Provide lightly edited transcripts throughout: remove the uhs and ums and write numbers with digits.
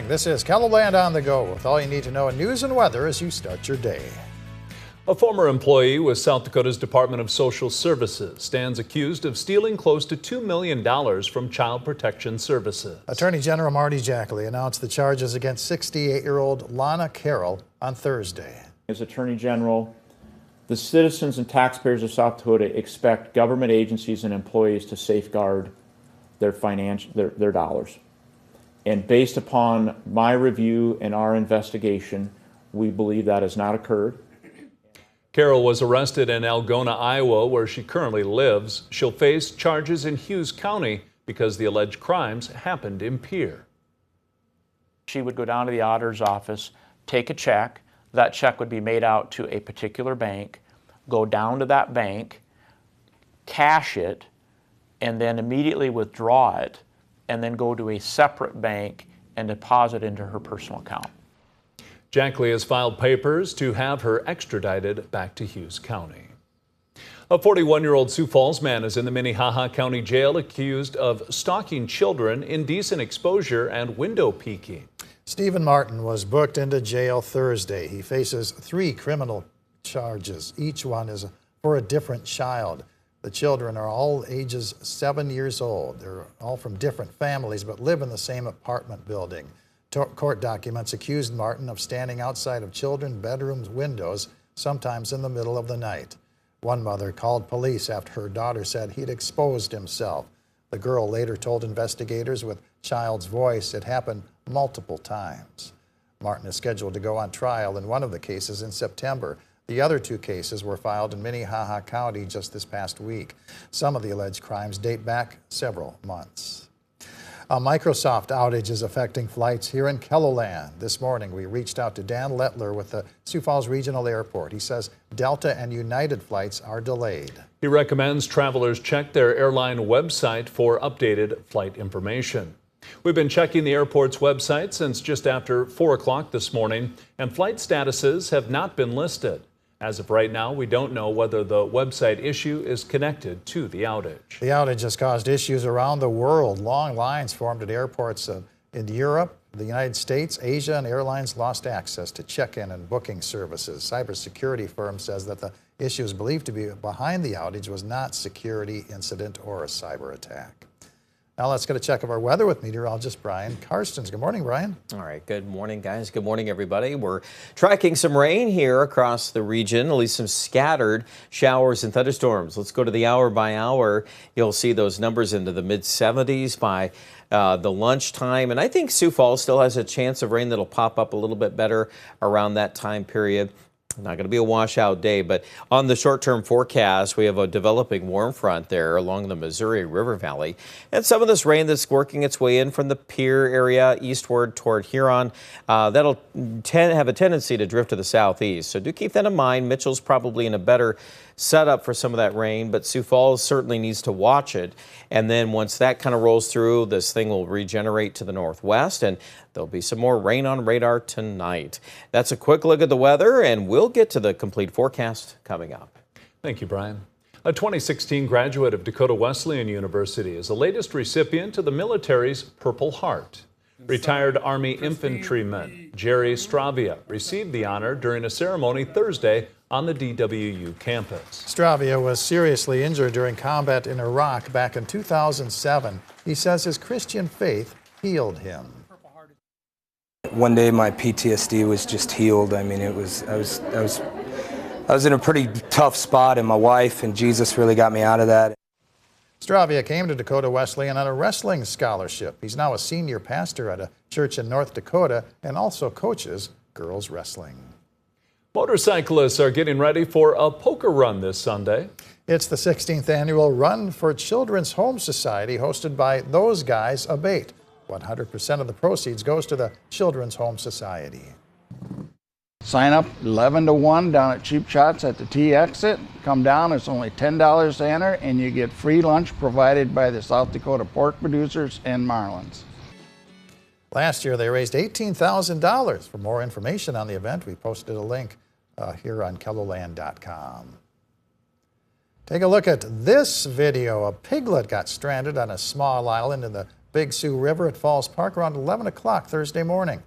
This is KELOLAND on the go with all you need to know in news and weather as you start your day. A former employee with South Dakota's Department of Social Services stands accused of stealing close to $2 million from Child Protection Services. Attorney General Marty Jackley announced the charges against 68-year-old Lana Carroll on Thursday. As Attorney General, the citizens and taxpayers of South Dakota expect government agencies and employees to safeguard their dollars. And based upon my review and our investigation, we believe that has not occurred. Carroll was arrested in Algona, Iowa, where she currently lives. She'll face charges in Hughes County because the alleged crimes happened in Pierre. She would go down to the auditor's office, take a check. That check would be made out to a particular bank, go down to that bank, cash it, and then immediately withdraw it, and then go to a separate bank and deposit into her personal account. Jackley has filed papers to have her extradited back to Hughes County. A 41-year-old Sioux Falls man is in the Minnehaha County Jail accused of stalking children, indecent exposure, and window peeking. Stephen Martin was booked into jail Thursday. He faces 3 criminal charges. Each one is for a different child. The children are all ages 7 years old. They're all from different families but live in the same apartment building. Court documents accused Martin of standing outside of children's bedrooms' windows, sometimes in the middle of the night. One mother called police after her daughter said he'd exposed himself. The girl later told investigators with child's voice it happened multiple times. Martin is scheduled to go on trial in one of the cases in September. The other 2 cases were filed in Minnehaha County just this past week. Some of the alleged crimes date back several months. A Microsoft outage is affecting flights here in KELOLAND. This morning, we reached out to Dan Lettler with the Sioux Falls Regional Airport. He says Delta and United flights are delayed. He recommends travelers check their airline website for updated flight information. We've been checking the airport's website since just after 4 o'clock this morning, and flight statuses have not been listed. As of right now, we don't know whether the website issue is connected to the outage. The outage has caused issues around the world. Long lines formed at airports in Europe, the United States, Asia, and airlines lost access to check-in and booking services. Cybersecurity firm says that the issues believed to be behind the outage was not security incident or a cyber attack. Now let's get a check of our weather with meteorologist Brian Karstens. Good morning, Brian. All right, good morning, guys. Good morning, everybody. We're tracking some rain here across the region, at least some scattered showers and thunderstorms. Let's go to the hour by hour. You'll see those numbers into the mid-70s by the lunchtime. And I think Sioux Falls still has a chance of rain that'll pop up a little bit better around that time period. Not going to be a washout day, but on the short-term forecast, we have a developing warm front there along the Missouri River Valley. And some of this rain that's working its way in from the Pierre area eastward toward Huron, that'll have a tendency to drift to the southeast. So do keep that in mind. Mitchell's probably in a better setup for some of that rain, but Sioux Falls certainly needs to watch it. And then once that kind of rolls through, this thing will regenerate to the northwest, and there'll be some more rain on radar tonight. That's a quick look at the weather, and we'll get to the complete forecast coming up. Thank you, Brian. A 2016 graduate of Dakota Wesleyan University is the latest recipient of the military's Purple Heart. Retired Army infantryman Jerry Stravia received the honor during a ceremony Thursday on the DWU campus. Stravia was seriously injured during combat in Iraq back in 2007. He says his Christian faith healed him. One day my PTSD was just healed. I mean, I was in a pretty tough spot, and my wife and Jesus really got me out of that. Stravia came to Dakota Wesleyan on a wrestling scholarship. He's now a senior pastor at a church in North Dakota and also coaches girls wrestling. Motorcyclists are getting ready for a poker run this Sunday. It's the 16th annual Run for Children's Home Society hosted by Those Guys Abate. 100% of the proceeds goes to the Children's Home Society. Sign up 11 to 1 down at Cheap Shots at the T exit. Come down, it's only $10 to enter, and you get free lunch provided by the South Dakota pork producers and Marlins. Last year they raised $18,000. For more information on the event, we posted a link here on KELOLAND.com. Take a look at this video. A piglet got stranded on a small island in the Big Sioux River at Falls Park around 11 o'clock Thursday morning.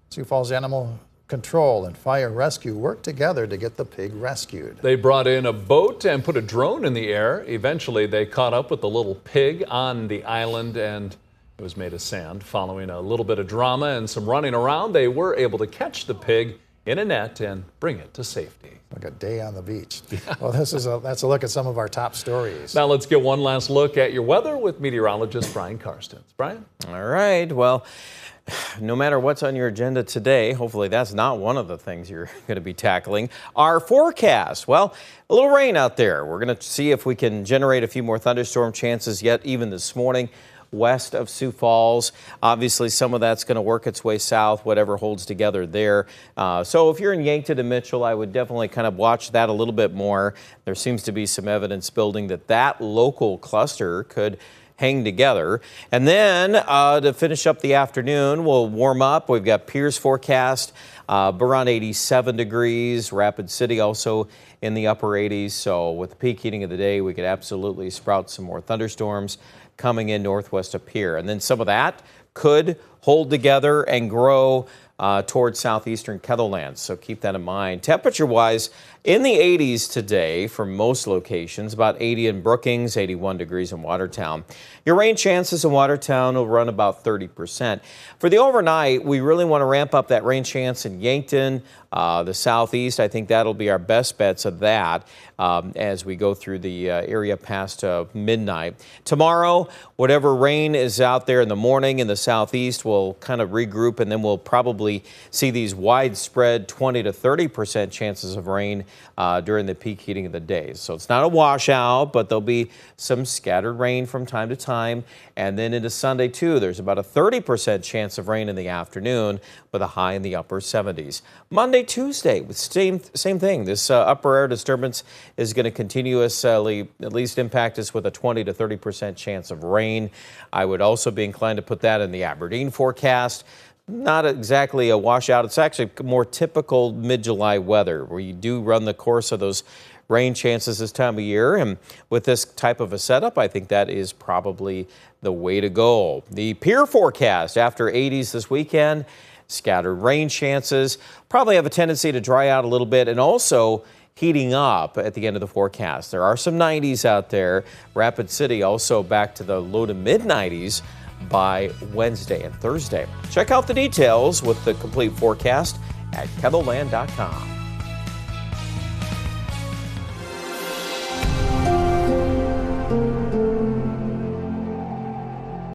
Sioux Falls Animal Control and Fire Rescue worked together to get the pig rescued. They brought in a boat and put a drone in the air. Eventually, they caught up with the little pig on the island, and it was made of sand. Following a little bit of drama and some running around, they were able to catch the pig in a net and bring it to safety. Like a day on the beach. Well, that's a look at some of our top stories. Now let's get one last look at your weather with meteorologist Brian Karstens. Brian? All right. Well, no matter what's on your agenda today, hopefully that's not one of the things you're going to be tackling. Our forecast, well, a little rain out there. We're going to see if we can generate a few more thunderstorm chances yet even this morning west of Sioux Falls. Obviously, some of that's going to work its way south, whatever holds together there. So if you're in Yankton and Mitchell, I would definitely kind of watch that a little bit more. There seems to be some evidence building that local cluster could hang together. And then to finish up the afternoon, we'll warm up. We've got Pierce forecast around 87 degrees. Rapid City also in the upper 80s. So with the peak heating of the day, we could absolutely sprout some more thunderstorms coming in northwest of here. And then some of that could hold together and grow towards southeastern Ketherland. So keep that in mind. Temperature-wise, in the 80s today for most locations, about 80 in Brookings, 81 degrees in Watertown. Your rain chances in Watertown will run about 30%. For the overnight, we really want to ramp up that rain chance in Yankton, the southeast. I think that'll be our best bets of that as we go through the area past midnight. Tomorrow, whatever rain is out there in the morning in the southeast, we'll kind of regroup, and then we'll probably see these widespread 20 to 30% chances of rain during the peak heating of the day. So it's not a washout, but there'll be some scattered rain from time to time. And then into Sunday, too, there's about a 30% chance of rain in the afternoon with a high in the upper 70s. Monday, Tuesday, with same thing. This upper air disturbance is going to continuously at least impact us with a 20 to 30% chance of rain. I would also be inclined to put that in the Aberdeen forecast. Not exactly a washout. It's actually more typical mid-July weather where you do run the course of those rain chances this time of year. And with this type of a setup, I think that is probably the way to go. The Pier forecast after 80s this weekend, scattered rain chances, probably have a tendency to dry out a little bit and also heating up at the end of the forecast. There are some 90s out there. Rapid City also back to the low to mid 90s by Wednesday and Thursday. Check out the details with the complete forecast at KETHLELAND.com.